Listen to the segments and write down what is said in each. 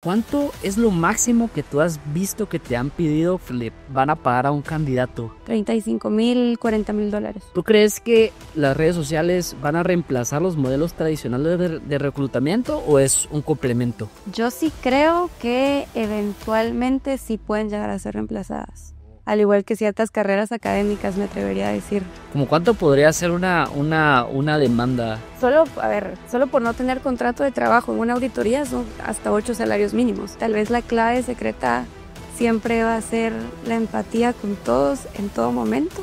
¿Cuánto es lo máximo que tú has visto que te han pedido que le van a pagar a un candidato? 35,000, $40,000. ¿Tú crees que las redes sociales van a reemplazar los modelos tradicionales de reclutamiento o es un complemento? Yo sí creo que eventualmente sí pueden llegar a ser reemplazadas. Al igual que ciertas carreras académicas, me atrevería a decir. ¿Cómo cuánto podría ser una demanda? Solo por no tener contrato de trabajo en una auditoría son hasta 8 salarios mínimos. Tal vez la clave secreta siempre va a ser la empatía con todos en todo momento.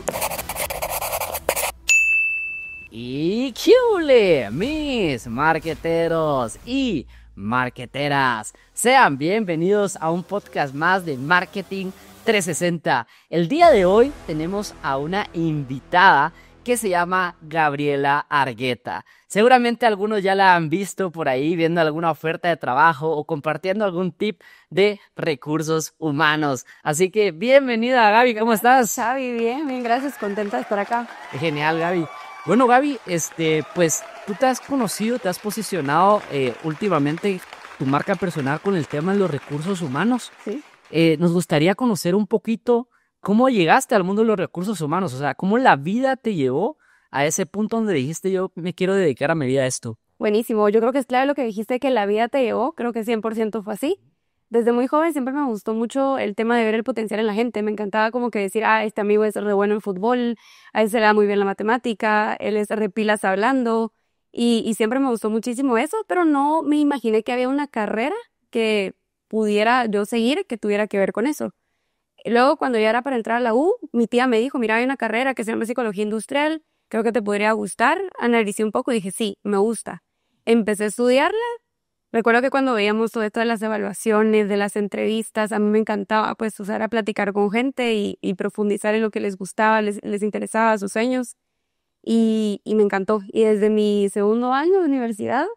¡Y qué hule, mis marqueteros y marqueteras! Sean bienvenidos a un podcast más de Marketing 360. El día de hoy tenemos a una invitada que se llama Gabriela Argueta. Seguramente algunos ya la han visto por ahí viendo alguna oferta de trabajo o compartiendo algún tip de recursos humanos. Así que bienvenida, Gaby, ¿cómo estás? Xavi, bien, gracias, contenta de estar acá. Genial, Gaby. Bueno, Gaby, pues tú te has conocido, te has posicionado últimamente tu marca personal con el tema de los recursos humanos. Sí. Nos gustaría conocer un poquito cómo llegaste al mundo de los recursos humanos, o sea, cómo la vida te llevó a ese punto donde dijiste yo me quiero dedicar a mi vida a esto. Buenísimo, yo creo que es clave lo que dijiste, que la vida te llevó, creo que 100% fue así. Desde muy joven siempre me gustó mucho el tema de ver el potencial en la gente, me encantaba como que decir, este amigo es re bueno en fútbol, a él se le da muy bien la matemática, él es re pilas hablando, y siempre me gustó muchísimo eso, pero no me imaginé que había una carrera que pudiera yo seguir que tuviera que ver con eso. Luego, cuando ya era para entrar a la U, mi tía me dijo, mira, hay una carrera que se llama Psicología Industrial, creo que te podría gustar. Analicé un poco y dije, sí, me gusta. Empecé a estudiarla. Recuerdo que cuando veíamos todo esto de las evaluaciones, de las entrevistas, a mí me encantaba, pues, usar a platicar con gente y profundizar en lo que les gustaba, les interesaba, sus sueños. Y me encantó. Y desde mi segundo año de universidad,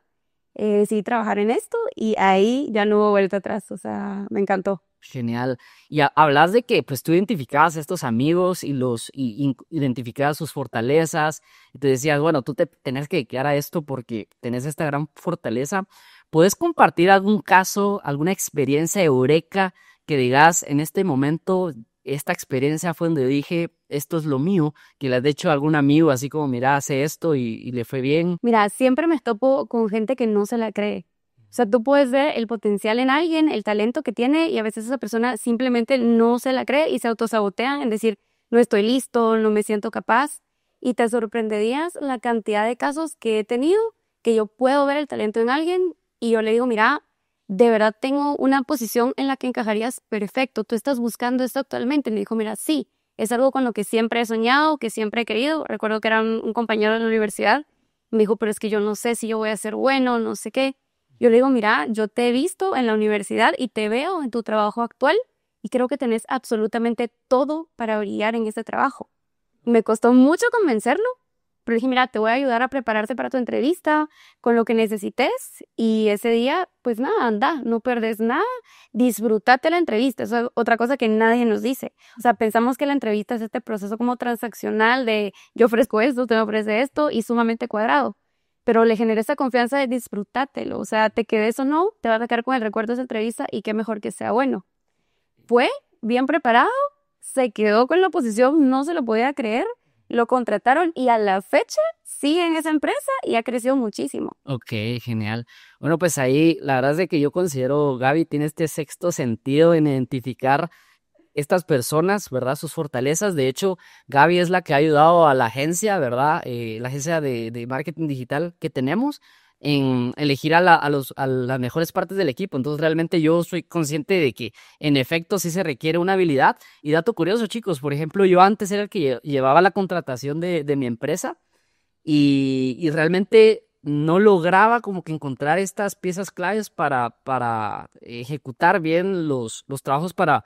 decidí trabajar en esto y ahí ya no hubo vuelta atrás. O sea, me encantó. Genial. Y hablas de que pues tú identificabas a estos amigos y identificabas sus fortalezas y te decías, bueno, tú te tenés que dedicar a esto porque tenés esta gran fortaleza. ¿Puedes compartir algún caso, alguna experiencia eureka que digas en este momento, esta experiencia fue donde dije, esto es lo mío, que le has dicho a algún amigo así como, mira, hace esto y le fue bien? Mira, siempre me topo con gente que no se la cree. O sea, tú puedes ver el potencial en alguien, el talento que tiene, y a veces esa persona simplemente no se la cree y se autosabotea en decir, no estoy listo, no me siento capaz. Y te sorprenderías la cantidad de casos que he tenido, que yo puedo ver el talento en alguien y yo le digo, mira, de verdad tengo una posición en la que encajarías perfecto. ¿Tú estás buscando esto actualmente? Y me dijo, mira, sí, es algo con lo que siempre he soñado, que siempre he querido. Recuerdo que era un compañero de la universidad. Me dijo, pero es que yo no sé si yo voy a ser bueno, no sé qué. Yo le digo, mira, yo te he visto en la universidad y te veo en tu trabajo actual y creo que tenés absolutamente todo para brillar en este trabajo. Me costó mucho convencerlo, pero dije, mira, te voy a ayudar a prepararte para tu entrevista con lo que necesites y ese día, pues nada, anda, no perdes nada, disfrútate la entrevista. Eso es otra cosa que nadie nos dice. O sea, pensamos que la entrevista es este proceso como transaccional de yo ofrezco esto, usted me ofrece esto y sumamente cuadrado. Pero le generé esa confianza de disfrutátelo, o sea, te quedes o no, te vas a quedar con el recuerdo de esa entrevista y qué mejor que sea bueno. Fue bien preparado, se quedó con la posición, no se lo podía creer, lo contrataron y a la fecha sigue en esa empresa y ha crecido muchísimo. Ok, genial. Bueno, pues ahí la verdad es de que yo considero Gaby tiene este sexto sentido en identificar estas personas, ¿verdad? Sus fortalezas. De hecho, Gaby es la que ha ayudado a la agencia, ¿verdad? La agencia de marketing digital que tenemos en elegir a las mejores partes del equipo. Entonces, realmente yo soy consciente de que, en efecto, sí se requiere una habilidad. Y dato curioso, chicos, por ejemplo, yo antes era el que llevaba la contratación de mi empresa y realmente no lograba como que encontrar estas piezas claves para ejecutar bien los trabajos para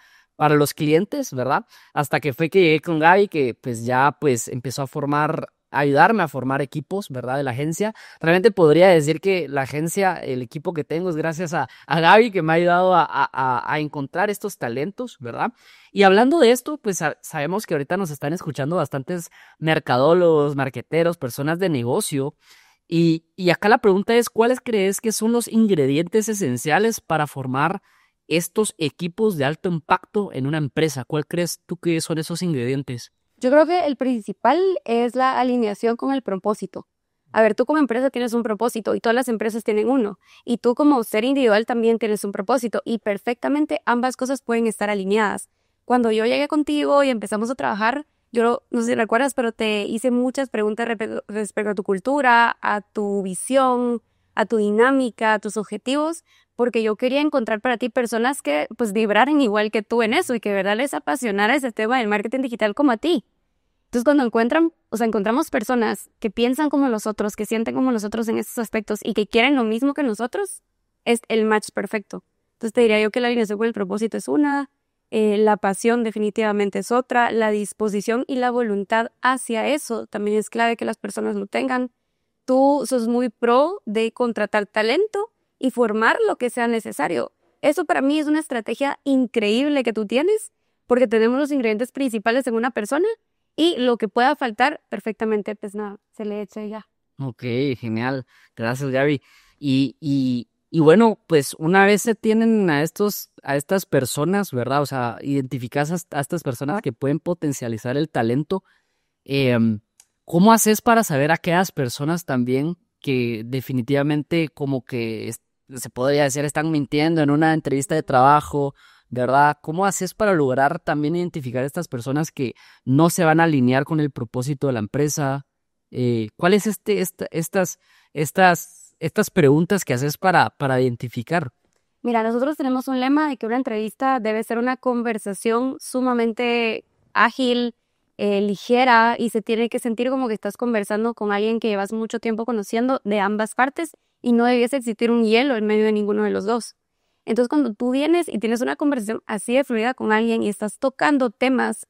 los clientes, ¿verdad? Hasta que fue que llegué con Gaby, que pues ya pues empezó a ayudarme a formar equipos, ¿verdad? De la agencia. Realmente podría decir que la agencia, el equipo que tengo es gracias a Gaby, que me ha ayudado a encontrar estos talentos, ¿verdad? Y hablando de esto, pues sabemos que ahorita nos están escuchando bastantes mercadólogos, marqueteros, personas de negocio. Y acá la pregunta es, ¿cuáles crees que son los ingredientes esenciales para formar estos equipos de alto impacto en una empresa? ¿Cuál crees tú que son esos ingredientes? Yo creo que el principal es la alineación con el propósito. A ver, tú como empresa tienes un propósito y todas las empresas tienen uno. Y tú como ser individual también tienes un propósito y perfectamente ambas cosas pueden estar alineadas. Cuando yo llegué contigo y empezamos a trabajar, yo no sé si recuerdas, pero te hice muchas preguntas respecto a tu cultura, a tu visión, a tu dinámica, a tus objetivos, porque yo quería encontrar para ti personas que pues vibraran igual que tú en eso y que de verdad les apasionara ese tema del marketing digital como a ti. Entonces, cuando encontramos personas que piensan como nosotros, que sienten como nosotros en estos aspectos y que quieren lo mismo que nosotros, es el match perfecto. Entonces, te diría yo que la alineación con el propósito es una, la pasión definitivamente es otra, la disposición y la voluntad hacia eso también es clave que las personas lo tengan. Tú sos muy pro de contratar talento y formar lo que sea necesario. Eso para mí es una estrategia increíble que tú tienes, porque tenemos los ingredientes principales en una persona y lo que pueda faltar, perfectamente, pues nada, se le echa y ya. Ok, genial. Gracias, Gaby. Y bueno, pues una vez se tienen a estas personas, ¿verdad? O sea, identificas a estas personas que pueden potencializar el talento. em, ¿Cómo haces para saber a aquellas personas también que definitivamente como que se podría decir están mintiendo en una entrevista de trabajo, ¿verdad? ¿Cómo haces para lograr también identificar a estas personas que no se van a alinear con el propósito de la empresa? ¿Cuál es estas preguntas que haces para identificar? Mira, nosotros tenemos un lema de que una entrevista debe ser una conversación sumamente ágil, ligera, y se tiene que sentir como que estás conversando con alguien que llevas mucho tiempo conociendo de ambas partes y no debiese existir un hielo en medio de ninguno de los dos. Entonces, cuando tú vienes y tienes una conversación así de fluida con alguien y estás tocando temas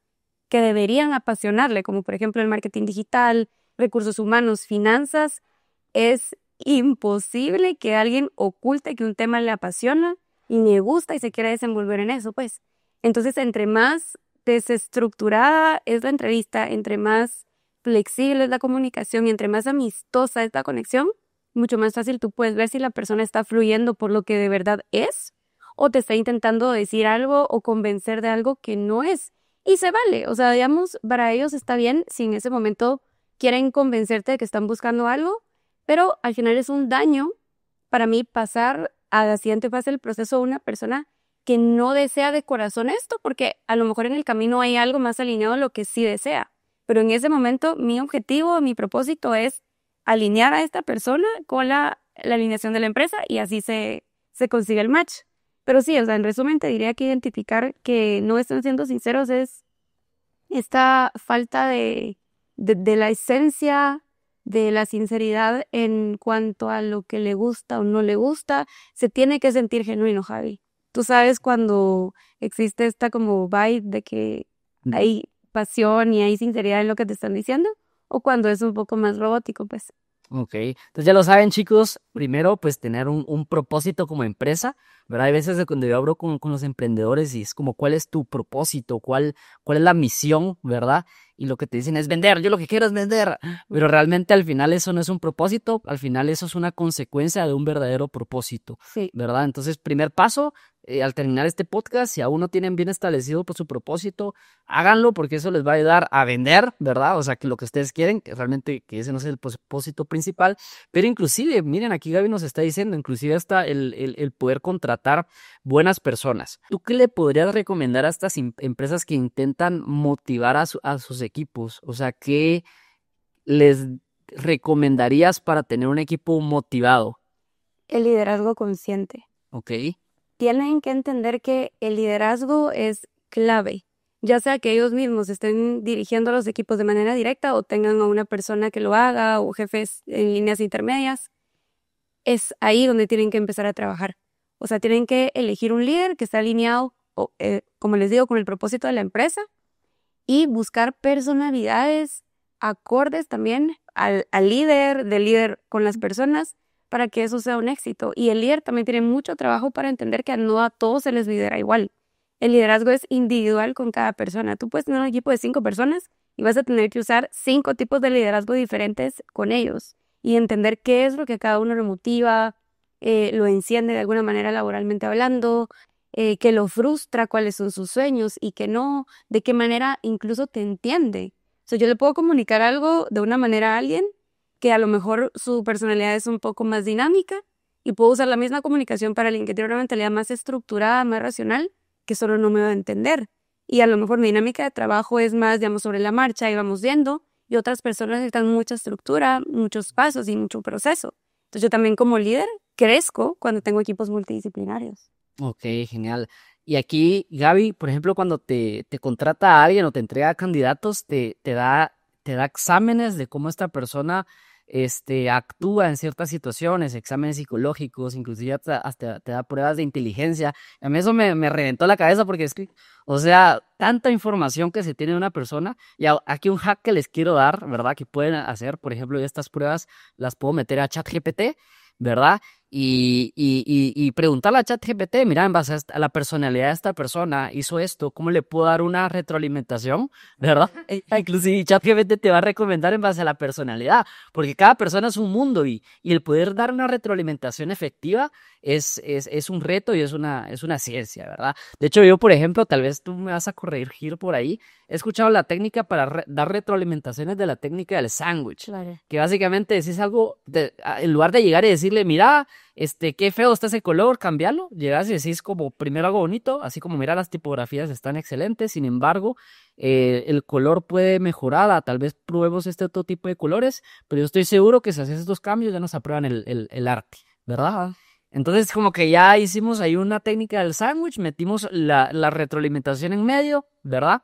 que deberían apasionarle, como por ejemplo el marketing digital, recursos humanos, finanzas, es imposible que alguien oculte que un tema le apasiona y le gusta y se quiera desenvolver en eso, pues. Entonces, entre más desestructurada es la entrevista, entre más flexible es la comunicación y entre más amistosa es la conexión, mucho más fácil tú puedes ver si la persona está fluyendo por lo que de verdad es o te está intentando decir algo o convencer de algo que no es. Y se vale, o sea, digamos, para ellos está bien si en ese momento quieren convencerte de que están buscando algo, pero al final es un daño para mí pasar a la siguiente fase del proceso a una persona que no desea de corazón esto, porque a lo mejor en el camino hay algo más alineado a lo que sí desea. Pero en ese momento mi objetivo, mi propósito es alinear a esta persona con la alineación de la empresa y así se consigue el match. Pero sí, o sea, en resumen te diría que identificar que no están siendo sinceros es esta falta de la esencia, de la sinceridad en cuanto a lo que le gusta o no le gusta. Se tiene que sentir genuino, Javi. Tú sabes cuando existe esta como vibe de que hay pasión y hay sinceridad en lo que te están diciendo, o cuando es un poco más robótico, pues. Ok, entonces ya lo saben, chicos, primero pues tener un propósito como empresa, ¿verdad? Hay veces de cuando yo hablo con los emprendedores y es como, ¿cuál es tu propósito? ¿Cuál es la misión, verdad? Y lo que te dicen es vender, yo lo que quiero es vender, pero realmente al final eso no es un propósito, al final eso es una consecuencia de un verdadero propósito, Sí. ¿verdad? Entonces, primer paso, al terminar este podcast, si aún no tienen bien establecido por su propósito, háganlo porque eso les va a ayudar a vender, ¿verdad? O sea, que lo que ustedes quieren, que realmente que ese no es el propósito principal, pero inclusive, miren, aquí Gaby nos está diciendo, inclusive hasta el poder contratar buenas personas. ¿Tú qué le podrías recomendar a estas empresas que intentan motivar a sus equipos? O sea, ¿qué les recomendarías para tener un equipo motivado? El liderazgo consciente. Ok, Tienen que entender que el liderazgo es clave, ya sea que ellos mismos estén dirigiendo a los equipos de manera directa o tengan a una persona que lo haga o jefes en líneas intermedias. Es ahí donde tienen que empezar a trabajar. O sea, tienen que elegir un líder que esté alineado, como les digo, con el propósito de la empresa y buscar personalidades acordes también al líder, del líder con las personas, para que eso sea un éxito. Y el líder también tiene mucho trabajo para entender que no a todos se les lidera igual. El liderazgo es individual con cada persona. Tú puedes tener un equipo de 5 personas y vas a tener que usar 5 tipos de liderazgo diferentes con ellos. y entender qué es lo que a cada uno lo motiva, lo enciende de alguna manera laboralmente hablando, que lo frustra, cuáles son sus sueños y que no, de qué manera incluso te entiende. O sea, yo le puedo comunicar algo de una manera a alguien que a lo mejor su personalidad es un poco más dinámica y puedo usar la misma comunicación para alguien que tiene una mentalidad más estructurada, más racional, que solo no me va a entender. Y a lo mejor mi dinámica de trabajo es más, digamos, sobre la marcha y vamos viendo, y otras personas necesitan mucha estructura, muchos pasos y mucho proceso. Entonces yo también como líder crezco cuando tengo equipos multidisciplinarios. Ok, genial. Y aquí, Gaby, por ejemplo, cuando te contrata a alguien o te entrega candidatos, te da exámenes de cómo esta persona actúa en ciertas situaciones, exámenes psicológicos, inclusive hasta te da pruebas de inteligencia. A mí eso me reventó la cabeza porque es que, o sea, tanta información que se tiene de una persona. Y aquí un hack que les quiero dar, ¿verdad? Que pueden hacer, por ejemplo, estas pruebas las puedo meter a ChatGPT, ¿verdad? Y preguntarle a ChatGPT, mira, en base a la personalidad de esta persona, hizo esto, ¿cómo le puedo dar una retroalimentación? ¿Verdad? Inclusive ChatGPT te va a recomendar en base a la personalidad, porque cada persona es un mundo y el poder dar una retroalimentación efectiva es un reto y es una ciencia, ¿verdad? De hecho, yo, por ejemplo, tal vez tú me vas a corregir por ahí, he escuchado la técnica para dar retroalimentaciones de la técnica del sándwich, Claro. que básicamente decís algo, en lugar de llegar y decirle, mira, qué feo está ese color, cambialo. Llegas y decís como, primero algo bonito, así como, mira, las tipografías están excelentes, sin embargo, el color puede mejorar, tal vez probemos este otro tipo de colores, pero yo estoy seguro que si haces estos cambios ya nos aprueban el arte, ¿verdad? Entonces, como que ya hicimos ahí una técnica del sándwich, metimos la retroalimentación en medio, ¿verdad?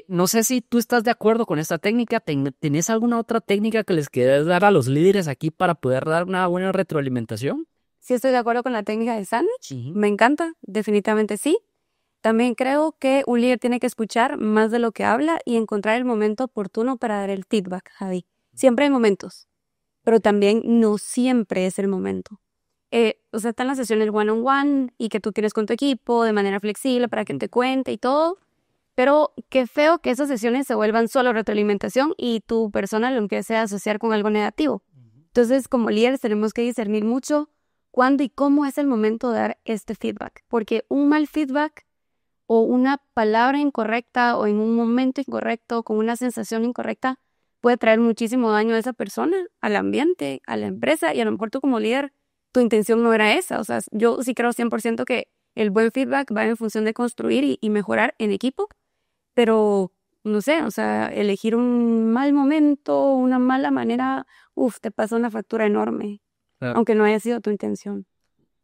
No sé si tú estás de acuerdo con esta técnica. ¿Tenés alguna otra técnica que les quieras dar a los líderes aquí para poder dar una buena retroalimentación? Sí estoy de acuerdo con la técnica de sándwich, Ujú. me encanta, definitivamente sí. También creo que un líder tiene que escuchar más de lo que habla y encontrar el momento oportuno para dar el feedback, Javi. Siempre hay momentos, pero también no siempre es el momento. O sea, están las sesiones one-on-one y que tú tienes con tu equipo de manera flexible para que te cuente y todo, pero qué feo que esas sesiones se vuelvan solo retroalimentación y tu persona lo empiece a asociar con algo negativo. Entonces, como líderes tenemos que discernir mucho cuándo y cómo es el momento de dar este feedback, porque un mal feedback o una palabra incorrecta o en un momento incorrecto, con una sensación incorrecta, puede traer muchísimo daño a esa persona, al ambiente, a la empresa, y a lo mejor tú como líder, tu intención no era esa. O sea, yo sí creo 100% que el buen feedback va en función de construir y mejorar en equipo, pero no sé, o sea, elegir un mal momento, una mala manera, te pasa una factura enorme, Claro. aunque no haya sido tu intención.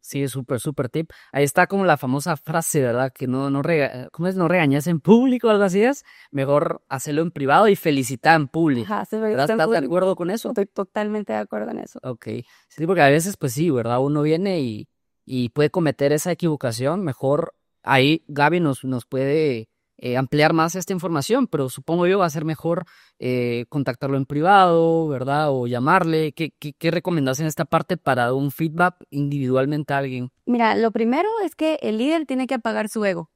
Sí, súper, súper tip. Ahí está como la famosa frase, ¿verdad? Que ¿cómo es? No regañes en público o algo así es. Mejor hacerlo en privado y felicitar en público. Ajá, ¿Verdad? ¿Estás de acuerdo con eso? estoy totalmente de acuerdo en eso. Ok. Sí, porque a veces, pues sí, ¿verdad? Uno viene y puede cometer esa equivocación. Mejor ahí Gaby nos puede ampliar más esta información, pero supongo yo va a ser mejor contactarlo en privado, ¿verdad? O llamarle. ¿Qué recomendas en esta parte para dar un feedback individualmente a alguien? Mira, lo primero es que el líder tiene que apagar su ego.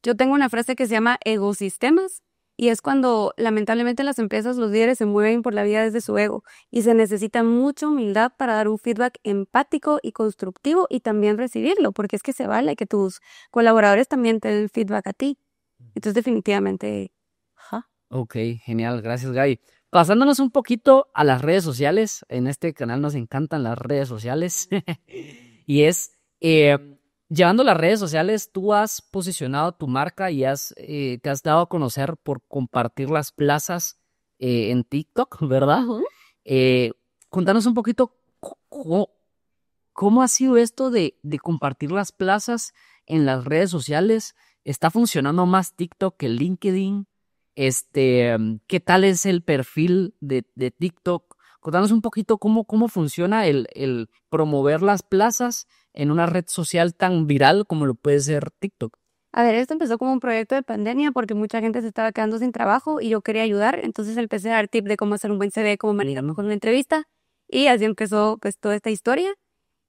Yo tengo una frase que se llama ecosistemas y es cuando lamentablemente en las empresas los líderes se mueven por la vida desde su ego y se necesita mucha humildad para dar un feedback empático y constructivo y también recibirlo, porque es que se vale que tus colaboradores también te den feedback a ti. Entonces definitivamente, ajá. Ok, genial, gracias Gaby. Pasándonos un poquito a las redes sociales, en este canal nos encantan las redes sociales y llevando las redes sociales, tú has posicionado tu marca y te has dado a conocer por compartir las plazas en TikTok, ¿verdad? Ujú. Contanos un poquito cómo ha sido esto de compartir las plazas en las redes sociales. ¿Está funcionando más TikTok que LinkedIn? ¿Qué tal es el perfil de TikTok? Contanos un poquito cómo funciona el promover las plazas en una red social tan viral como lo puede ser TikTok. A ver, esto empezó como un proyecto de pandemia porque mucha gente se estaba quedando sin trabajo y yo quería ayudar, entonces empecé a dar tips de cómo hacer un buen CV, cómo manejar mejor una entrevista y así empezó pues toda esta historia.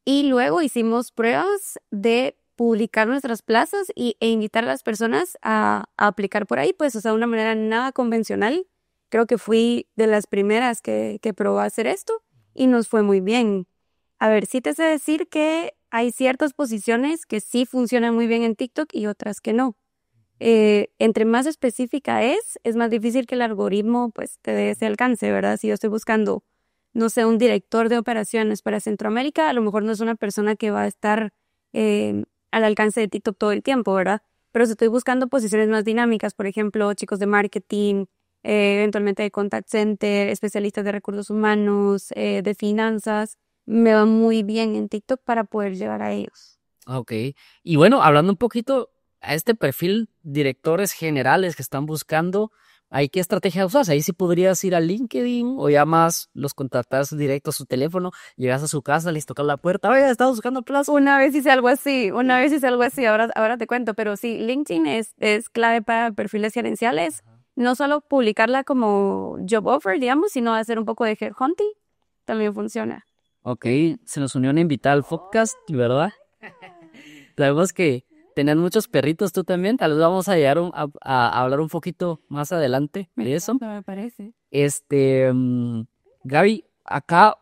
Y luego hicimos pruebas de publicar nuestras plazas e invitar a las personas a aplicar por ahí, pues, o sea, de una manera nada convencional. Creo que fui de las primeras que probó a hacer esto. y nos fue muy bien. A ver, sí te sé decir que hay ciertas posiciones que sí funcionan muy bien en TikTok y otras que no. Entre más específica es más difícil que el algoritmo pues te dé ese alcance, ¿verdad? Si yo estoy buscando, no sé, un director de operaciones para Centroamérica, a lo mejor no es una persona que va a estar al alcance de TikTok todo el tiempo, ¿verdad? Pero si estoy buscando posiciones más dinámicas, por ejemplo, chicos de marketing, eventualmente de contact center, especialistas de recursos humanos, de finanzas, me va muy bien en TikTok para poder llegar a ellos. Ok. Y bueno, hablando un poquito a este perfil, directores generales que están buscando, ¿ahí qué estrategia usas? Ahí sí podrías ir a LinkedIn o ya más los contactas directo a su teléfono, llegas a su casa, les tocas la puerta, oye, estás buscando plazo. Una vez hice algo así, ahora te cuento, pero sí, LinkedIn es clave para perfiles gerenciales, no solo publicarla como job offer, digamos, sino hacer un poco de headhunting, también funciona. Ok, se nos unió una invitada al podcast, ¿verdad? Sabemos que tenés muchos perritos tú también, tal vez vamos a llegar a hablar un poquito más adelante de eso. Me parece. Gaby, acá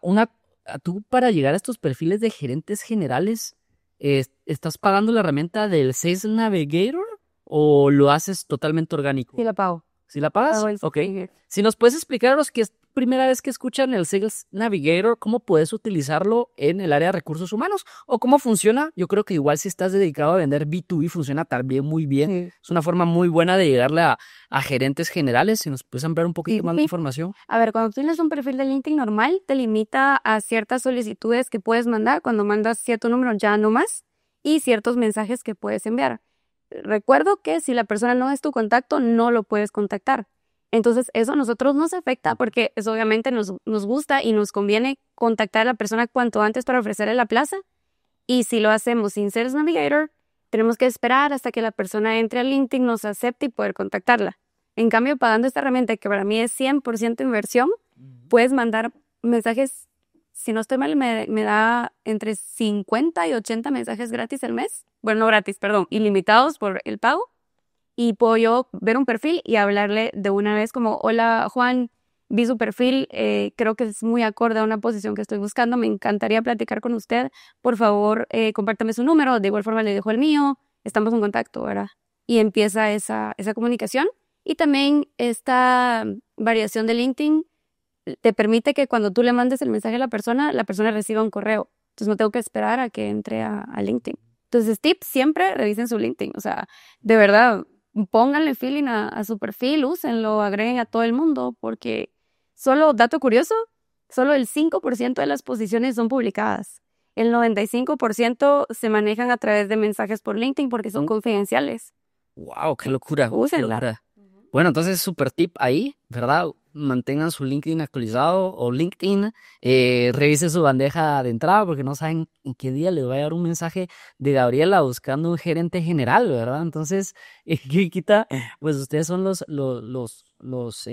tú para llegar a estos perfiles de gerentes generales, ¿estás pagando la herramienta del Sales Navigator o lo haces totalmente orgánico? Sí, la pago. ¿Sí la pagas? Pago el Ok. Navigator. Si nos puedes explicar a los que es primera vez que escuchan el Sales Navigator, ¿cómo puedes utilizarlo en el área de recursos humanos? ¿O cómo funciona? Yo creo que igual si estás dedicado a vender B2B funciona también muy bien. Sí. Es una forma muy buena de llegarle a gerentes generales. Si nos puedes ampliar un poquito más de información. A ver, cuando tienes un perfil de LinkedIn normal, te limita a ciertas solicitudes que puedes mandar. Cuando mandas cierto número, ya no más. Y ciertos mensajes que puedes enviar. Recuerdo que si la persona no es tu contacto, no lo puedes contactar. Entonces, eso a nosotros nos afecta porque eso obviamente nos gusta y nos conviene contactar a la persona cuanto antes para ofrecerle la plaza. Y si lo hacemos sin Sales Navigator, tenemos que esperar hasta que la persona entre a LinkedIn, nos acepte y poder contactarla. En cambio, pagando esta herramienta, que para mí es 100% inversión, puedes mandar mensajes, si no estoy mal, me da entre 50 y 80 mensajes gratis al mes. Bueno, no gratis, perdón, ilimitados por el pago. Y puedo yo ver un perfil y hablarle de una vez como, hola Juan, vi su perfil, creo que es muy acorde a una posición que estoy buscando, me encantaría platicar con usted, por favor, compártame su número, de igual forma le dejo el mío, estamos en contacto, ¿verdad? Y empieza esa comunicación. Y también esta variación de LinkedIn te permite que cuando tú le mandes el mensaje a la persona reciba un correo. Entonces no tengo que esperar a que entre a LinkedIn. Entonces, tips, siempre revisen su LinkedIn. O sea, de verdad, pónganle feeling a su perfil, úsenlo, agreguen a todo el mundo, porque solo, dato curioso, solo el 5% de las posiciones son publicadas. El 95% se manejan a través de mensajes por LinkedIn porque son confidenciales. ¡Wow! ¡Qué locura! Úsenla. ¡Qué locura! Bueno, entonces super tip ahí, ¿verdad? Mantengan su LinkedIn actualizado o LinkedIn, revise su bandeja de entrada porque no saben en qué día les va a llegar un mensaje de Gabriela buscando un gerente general, ¿verdad? Entonces, quita, pues ustedes son los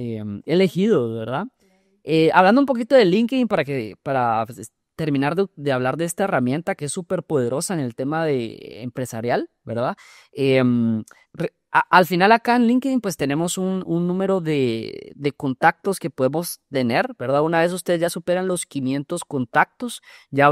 elegidos, ¿verdad? Hablando un poquito de LinkedIn para pues, terminar de hablar de esta herramienta que es súper poderosa en el tema de empresarial, ¿verdad? Al final acá en LinkedIn pues tenemos un número de contactos que podemos tener, ¿verdad? Una vez ustedes ya superan los 500 contactos, ya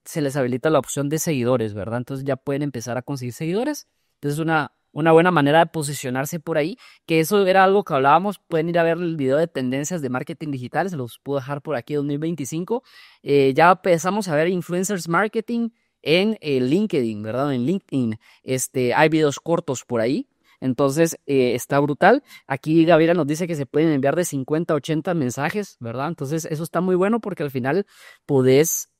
se les habilita la opción de seguidores, ¿verdad? Entonces ya pueden empezar a conseguir seguidores. Entonces una buena manera de posicionarse por ahí, que eso era algo que hablábamos, pueden ir a ver el video de tendencias de marketing digital, se los puedo dejar por aquí 2025. Ya empezamos a ver influencers marketing en LinkedIn, ¿verdad? En LinkedIn hay videos cortos por ahí. Entonces, está brutal. Aquí Gabriela nos dice que se pueden enviar de 50 a 80 mensajes, ¿verdad? Entonces, eso está muy bueno porque al final podés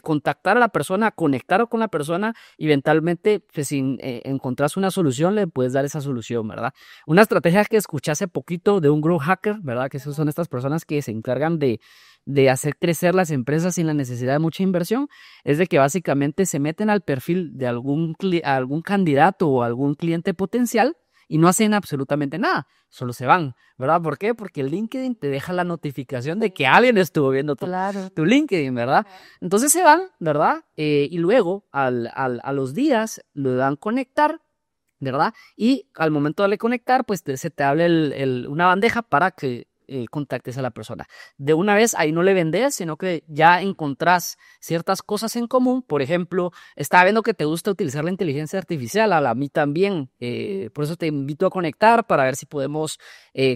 contactar a la persona, conectar con la persona y eventualmente, pues, si encontrás una solución, le puedes dar esa solución, ¿verdad? Una estrategia que escuché hace poquito de un growth hacker, ¿verdad? Que esos son estas personas que se encargan de hacer crecer las empresas sin la necesidad de mucha inversión, es de que básicamente se meten al perfil de algún candidato o algún cliente potencial y no hacen absolutamente nada, solo se van, ¿verdad? ¿Por qué? Porque el LinkedIn te deja la notificación de que alguien estuvo viendo tu LinkedIn, ¿verdad? Entonces se van, ¿verdad? Y luego a los días lo dan conectar, ¿verdad? Y al momento de darle conectar, pues se te abre una bandeja para que contactes a la persona. De una vez ahí no le vendes, sino que ya encontrás ciertas cosas en común. Por ejemplo, estaba viendo que te gusta utilizar la inteligencia artificial, a mí también. Por eso te invito a conectar para ver si podemos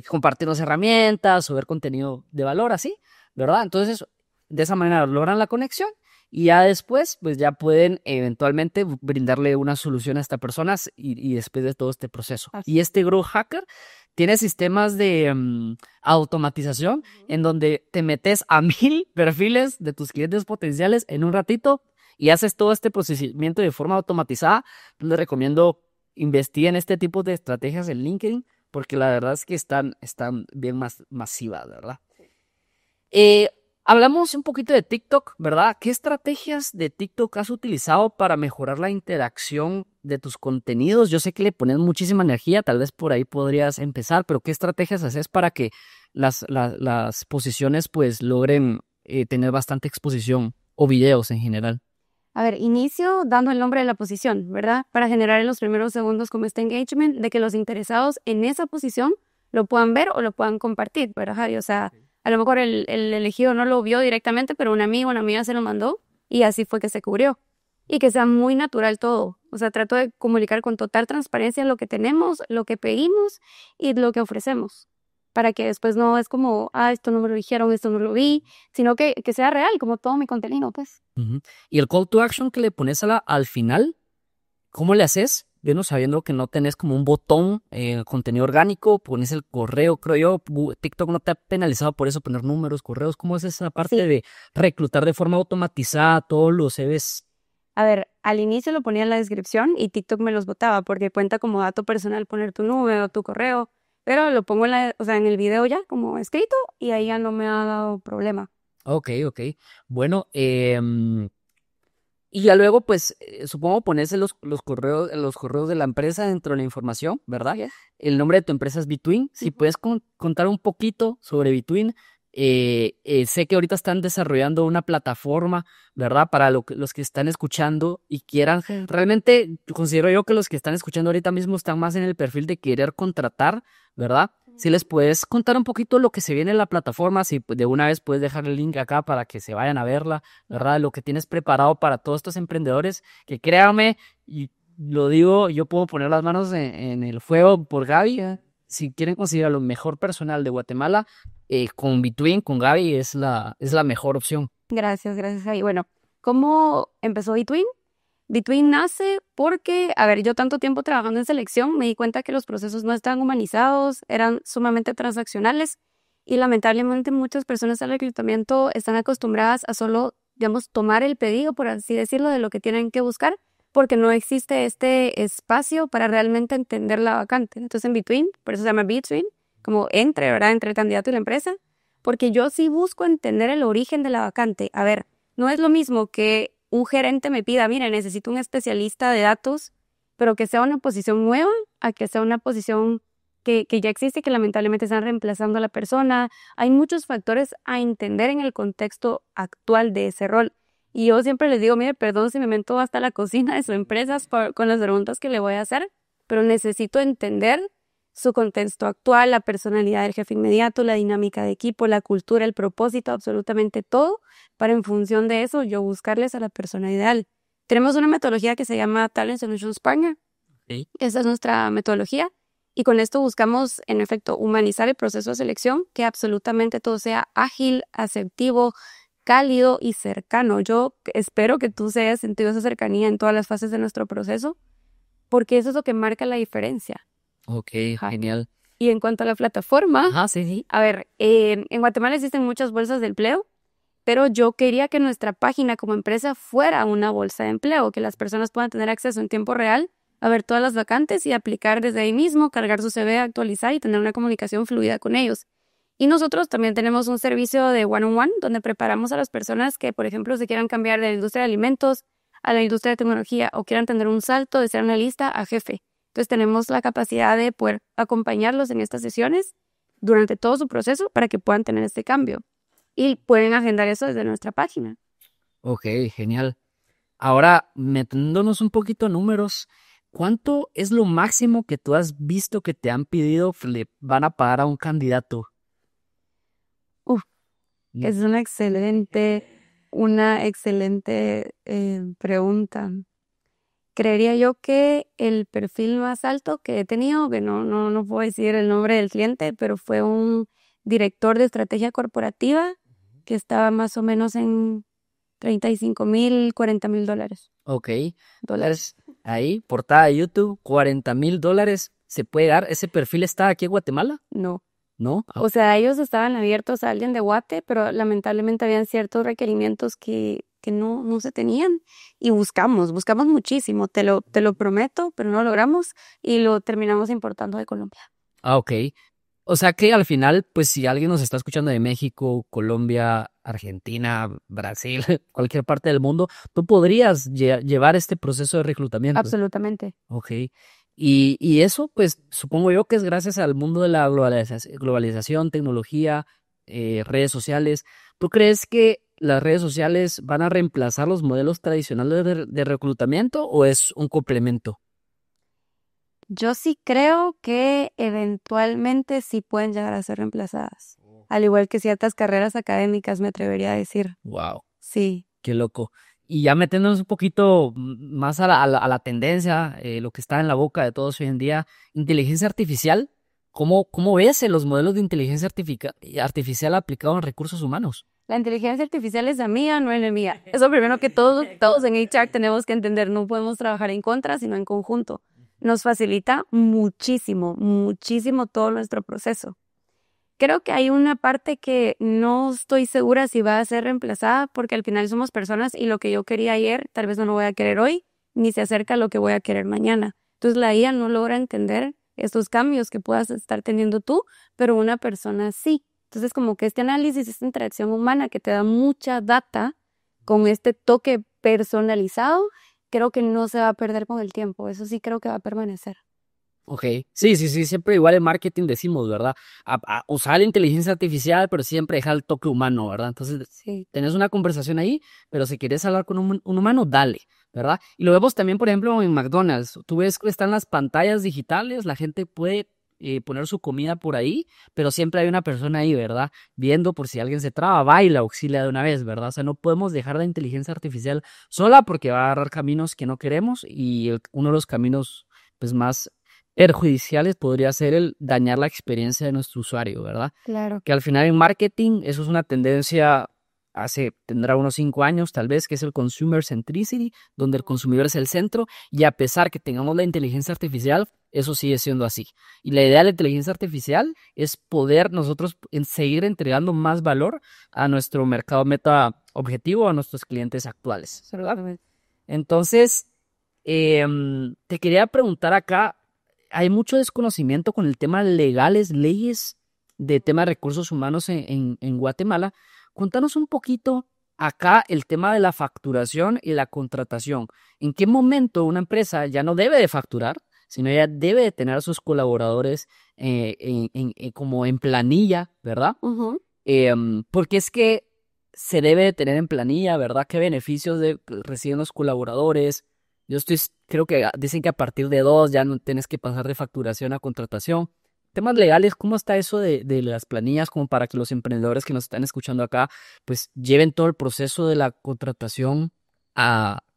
compartirnos herramientas o ver contenido de valor, así, ¿verdad? Entonces, de esa manera logran la conexión. Y ya después, pues ya pueden eventualmente brindarle una solución a esta persona y después de todo este proceso. Y este Growth Hacker tiene sistemas de automatización en donde te metes a 1000 perfiles de tus clientes potenciales en un ratito y haces todo este procedimiento de forma automatizada. Les recomiendo investiguen este tipo de estrategias en LinkedIn porque la verdad es que están bien más masivas, ¿verdad? Hablamos un poquito de TikTok, ¿verdad? ¿Qué estrategias de TikTok has utilizado para mejorar la interacción de tus contenidos? Yo sé que le pones muchísima energía, tal vez por ahí podrías empezar, pero ¿qué estrategias haces para que las posiciones pues logren tener bastante exposición o videos en general? A ver, inicio dando el nombre de la posición, ¿verdad? Para generar en los primeros segundos como este engagement de que los interesados en esa posición lo puedan ver o lo puedan compartir, ¿verdad, Javi? O sea, a lo mejor el elegido no lo vio directamente, pero un amigo, una amiga se lo mandó y así fue que se cubrió. Y que sea muy natural todo. O sea, trato de comunicar con total transparencia lo que tenemos, lo que pedimos y lo que ofrecemos. Para que después no es como, esto no me lo dijeron, esto no lo vi, sino que sea real, como todo mi contenido, pues. Uh-huh. Y el call to action que le pones al final, ¿cómo le haces? Bueno, sabiendo que no tenés como un botón, contenido orgánico, pones el correo, creo yo. TikTok no te ha penalizado por eso, poner números, correos. ¿Cómo es esa parte de reclutar de forma automatizada todos los CVs? A ver, al inicio lo ponía en la descripción y TikTok me los botaba porque cuenta como dato personal poner tu número, tu correo, pero lo pongo en el video ya como escrito y ahí ya no me ha dado problema. Ok. Bueno, y ya luego, pues, supongo ponerse los correos de la empresa dentro de la información, ¿verdad? Yes. El nombre de tu empresa es Between. Si puedes contar un poquito sobre Between. Sé que ahorita están desarrollando una plataforma, ¿verdad? Para los que están escuchando y quieran. Realmente, considero yo que los que están escuchando ahorita mismo están más en el perfil de querer contratar, ¿verdad? Si les puedes contar un poquito lo que se viene en la plataforma, si de una vez puedes dejar el link acá para que se vayan a verla, ¿verdad? Lo que tienes preparado para todos estos emprendedores, que créanme, y lo digo, yo puedo poner las manos en el fuego por Gaby. Si quieren conseguir a lo mejor personal de Guatemala, con Between, con Gaby, es la mejor opción. Gracias, Javi. Bueno, ¿cómo empezó Between? Between nace porque, a ver, yo tanto tiempo trabajando en selección me di cuenta que los procesos no estaban humanizados, eran sumamente transaccionales y lamentablemente muchas personas al reclutamiento están acostumbradas a solo, digamos, tomar el pedido, por así decirlo, de lo que tienen que buscar, porque no existe este espacio para realmente entender la vacante. Entonces en Between, por eso se llama Between, como ¿verdad? Entre el candidato y la empresa, porque yo sí busco entender el origen de la vacante. A ver, no es lo mismo que un gerente me pida, mire, necesito un especialista de datos, pero que sea una posición nueva, a que sea una posición que ya existe y que lamentablemente están reemplazando a la persona. Hay muchos factores a entender en el contexto actual de ese rol. Y yo siempre les digo, mire, perdón si me meto hasta la cocina de su empresa con las preguntas que le voy a hacer, pero necesito entender su contexto actual, la personalidad del jefe inmediato, la dinámica de equipo, la cultura, el propósito, absolutamente todo, para en función de eso yo buscarles a la persona ideal. Tenemos una metodología que se llama Talent Solutions Partner. Sí. Esa es nuestra metodología y con esto buscamos, en efecto, humanizar el proceso de selección, que absolutamente todo sea ágil, asertivo, cálido y cercano. Yo espero que tú hayas sentido esa cercanía en todas las fases de nuestro proceso, porque eso es lo que marca la diferencia. Ok, genial. Y en cuanto a la plataforma, sí. A ver, en Guatemala existen muchas bolsas de empleo, pero yo quería que nuestra página como empresa fuera una bolsa de empleo, que las personas puedan tener acceso en tiempo real a ver todas las vacantes y aplicar desde ahí mismo, cargar su CV, actualizar y tener una comunicación fluida con ellos. Y nosotros también tenemos un servicio de one-on-one donde preparamos a las personas que, por ejemplo, se quieran cambiar de la industria de alimentos a la industria de tecnología o quieran tener un salto de ser analista a jefe. Entonces tenemos la capacidad de poder acompañarlos en estas sesiones durante todo su proceso para que puedan tener este cambio. Y pueden agendar eso desde nuestra página. Ok, genial. Ahora, metiéndonos un poquito a números, ¿cuánto es lo máximo que tú has visto que te han pedido le van a pagar a un candidato? Es una excelente pregunta. Creería yo que el perfil más alto que he tenido, que no puedo decir el nombre del cliente, pero fue un director de estrategia corporativa que estaba más o menos en $35,000, $40,000. Ok. Dólares. Ahí, portada de YouTube, $40,000. ¿Se puede dar? ¿Ese perfil está aquí en Guatemala? No. ¿No? O sea, ellos estaban abiertos a alguien de Guate, pero lamentablemente habían ciertos requerimientos que no se tenían. Y buscamos muchísimo, te lo prometo, pero no lo logramos y lo terminamos importando de Colombia. Ah, ok. O sea que al final, pues si alguien nos está escuchando de México, Colombia, Argentina, Brasil, cualquier parte del mundo, tú podrías llevar este proceso de reclutamiento. Absolutamente. Ok. Y eso, pues supongo yo que es gracias al mundo de la globalización, tecnología, redes sociales. ¿Tú crees que las redes sociales van a reemplazar los modelos tradicionales de reclutamiento o es un complemento? Yo sí creo que eventualmente sí pueden llegar a ser reemplazadas. Al igual que ciertas carreras académicas, me atrevería a decir. Wow. Sí. Qué loco. Y ya metiéndonos un poquito más a la tendencia, lo que está en la boca de todos hoy en día, inteligencia artificial, ¿cómo ves los modelos de inteligencia artificial aplicados en recursos humanos? La inteligencia artificial es amiga, no enemiga. Eso primero que todos en HR tenemos que entender. No podemos trabajar en contra, sino en conjunto. Nos facilita muchísimo, muchísimo todo nuestro proceso. Creo que hay una parte que no estoy segura si va a ser reemplazada porque al final somos personas y lo que yo quería ayer tal vez no lo voy a querer hoy ni se acerca a lo que voy a querer mañana. Entonces la IA no logra entender estos cambios que puedas estar teniendo tú, pero una persona sí. Entonces como que este análisis, esta interacción humana que te da mucha data con este toque personalizado, creo que no se va a perder con el tiempo. Eso sí creo que va a permanecer. Ok, sí, siempre igual en marketing decimos, ¿verdad? A usar la inteligencia artificial, pero siempre dejar el toque humano, ¿verdad? Entonces, Sí. tenés una conversación ahí, pero si quieres hablar con un humano, dale, ¿verdad? Y lo vemos también, por ejemplo, en McDonald's. Tú ves que están las pantallas digitales, la gente puede poner su comida por ahí, pero siempre hay una persona ahí, ¿verdad? Viendo por si alguien se traba, va y la auxilia de una vez, ¿verdad? O sea, no podemos dejar la inteligencia artificial sola porque va a agarrar caminos que no queremos y uno de los caminos, pues, más perjudiciales podría ser el dañar la experiencia de nuestro usuario, ¿verdad? Claro. Que al final en marketing eso es una tendencia tendrá unos 5 años tal vez, que es el consumer centricity, donde el consumidor es el centro y a pesar que tengamos la inteligencia artificial, eso sigue siendo así. Y la idea de la inteligencia artificial es poder nosotros seguir entregando más valor a nuestro mercado meta objetivo, a nuestros clientes actuales, ¿verdad? Entonces, te quería preguntar acá, hay mucho desconocimiento con el tema legales, leyes de tema de recursos humanos en Guatemala. Cuéntanos un poquito acá el tema de la facturación y la contratación. ¿En qué momento una empresa ya no debe de facturar, sino ya debe de tener a sus colaboradores como en planilla, ¿verdad? Porque es que se debe de tener en planilla, ¿verdad? ¿Qué beneficios reciben los colaboradores? Creo que dicen que a partir de 2 ya no tienes que pasar de facturación a contratación. Temas legales, ¿cómo está eso de las planillas? Como para que los emprendedores que nos están escuchando acá, pues lleven todo el proceso de la contratación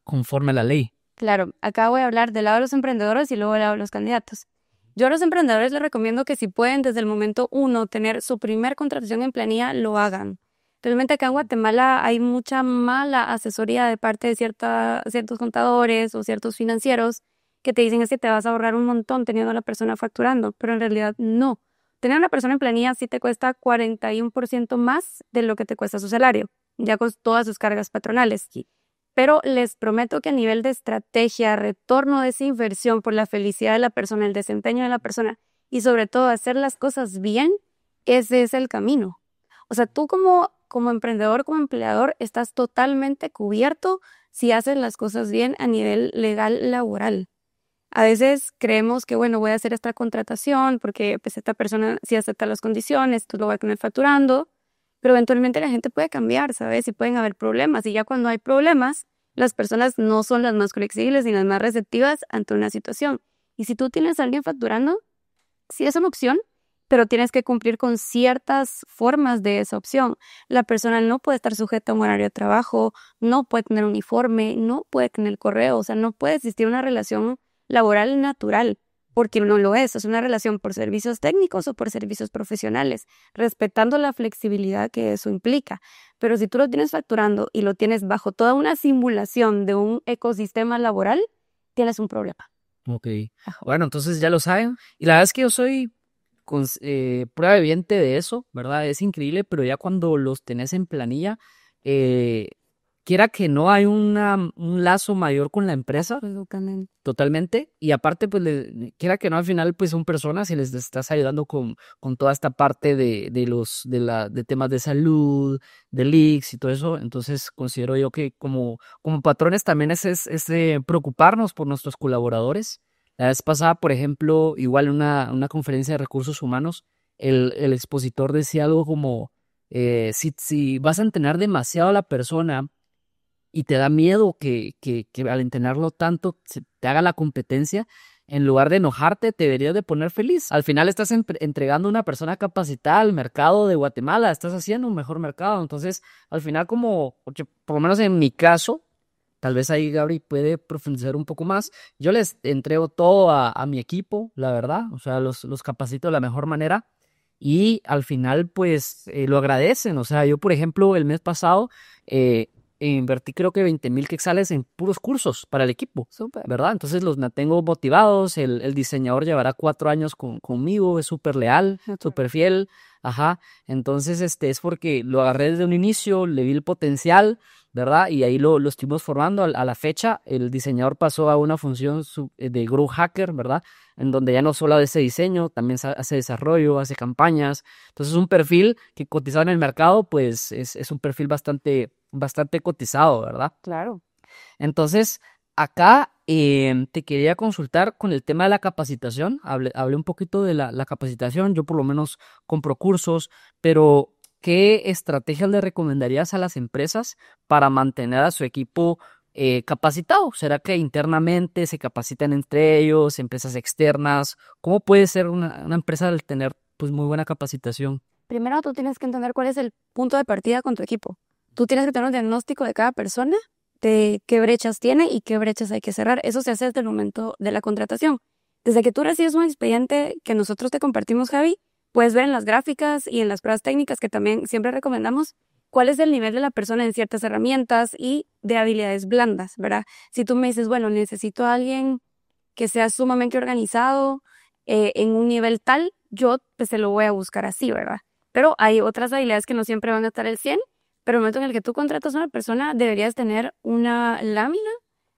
conforme a la ley. Claro, acá voy a hablar del lado de los emprendedores y luego del lado de los candidatos. Yo a los emprendedores les recomiendo que si pueden desde el momento 1 tener su primer contratación en planilla, lo hagan. Realmente acá en Guatemala hay mucha mala asesoría de parte de ciertos contadores o ciertos financieros que te dicen es que te vas a ahorrar un montón teniendo a la persona facturando, pero en realidad no. Tener a una persona en planilla sí te cuesta 41% más de lo que te cuesta su salario, ya con todas sus cargas patronales. Pero les prometo que a nivel de estrategia, retorno de esa inversión por la felicidad de la persona, el desempeño de la persona y sobre todo hacer las cosas bien, ese es el camino. O sea, tú como emprendedor, como empleador, estás totalmente cubierto si haces las cosas bien a nivel legal laboral. A veces creemos que, bueno, voy a hacer esta contratación porque pues esta persona sí acepta las condiciones, entonces lo voy a tener facturando, pero eventualmente la gente puede cambiar, ¿sabes? Y pueden haber problemas. Y ya cuando hay problemas, las personas no son las más flexibles ni las más receptivas ante una situación. Y si tú tienes a alguien facturando, sí es una opción pero tienes que cumplir con ciertas formas de esa opción. La persona no puede estar sujeta a un horario de trabajo, no puede tener uniforme, no puede tener correo, o sea, no puede existir una relación laboral natural, porque no lo es una relación por servicios técnicos o por servicios profesionales, respetando la flexibilidad que eso implica. Pero si tú lo tienes facturando y lo tienes bajo toda una simulación de un ecosistema laboral, tienes un problema. Ok. Ajá. Bueno, entonces ya lo saben. Y la verdad es que yo soy prueba viviente de eso, ¿verdad? Es increíble, pero ya cuando los tenés en planilla, eh, quiera que no hay un lazo mayor con la empresa, Absolutamente. totalmente. Y aparte, pues, quiera que no, al final, pues son personas y les estás ayudando con toda esta parte de temas de salud, de leaks y todo eso. Entonces, considero yo que como patrones también es preocuparnos por nuestros colaboradores. La vez pasada, por ejemplo, igual en una conferencia de recursos humanos, el expositor decía algo como, si vas a entrenar demasiado a la persona y te da miedo que al entrenarlo tanto te haga la competencia, en lugar de enojarte, te deberías de poner feliz. Al final estás entregando a una persona capacitada al mercado de Guatemala, estás haciendo un mejor mercado. Entonces, al final, porque por lo menos en mi caso, tal vez ahí Gabri puede profundizar un poco más. Yo les entrego todo a mi equipo, la verdad. O sea, los capacito de la mejor manera. Y al final, pues, lo agradecen. O sea, yo, por ejemplo, el mes pasado invertí creo que 20,000 quetzales en puros cursos para el equipo, Súper. ¿verdad? Entonces los mantengo motivados. El diseñador llevará 4 años conmigo, es súper leal, súper fiel. Ajá. Entonces, es porque lo agarré desde un inicio, le vi el potencial, ¿verdad? Y ahí lo estuvimos formando. A la fecha, el diseñador pasó a una función de Grow Hacker, ¿verdad? En donde ya no solo hace diseño, también hace desarrollo, hace campañas. Entonces, un perfil que cotizado en el mercado, pues es un perfil bastante cotizado, ¿verdad? Claro. Entonces, acá te quería consultar con el tema de la capacitación. Hablé un poquito de la capacitación, yo por lo menos compro cursos, pero ¿qué estrategias le recomendarías a las empresas para mantener a su equipo capacitado? ¿Será que internamente se capacitan entre ellos, empresas externas? ¿Cómo puede ser una empresa al tener pues muy buena capacitación? Primero tú tienes que entender cuál es el punto de partida con tu equipo. Tú tienes que tener un diagnóstico de cada persona, de qué brechas tiene y qué brechas hay que cerrar. Eso se hace desde el momento de la contratación. Desde que tú recibes un expediente que nosotros te compartimos, Javi, puedes ver en las gráficas y en las pruebas técnicas que también siempre recomendamos cuál es el nivel de la persona en ciertas herramientas y de habilidades blandas, ¿verdad? Si tú me dices, bueno, necesito a alguien que sea sumamente organizado en un nivel tal, yo pues se lo voy a buscar así, ¿verdad? Pero hay otras habilidades que no siempre van a estar al 100, pero en el momento en el que tú contratas a una persona, deberías tener una lámina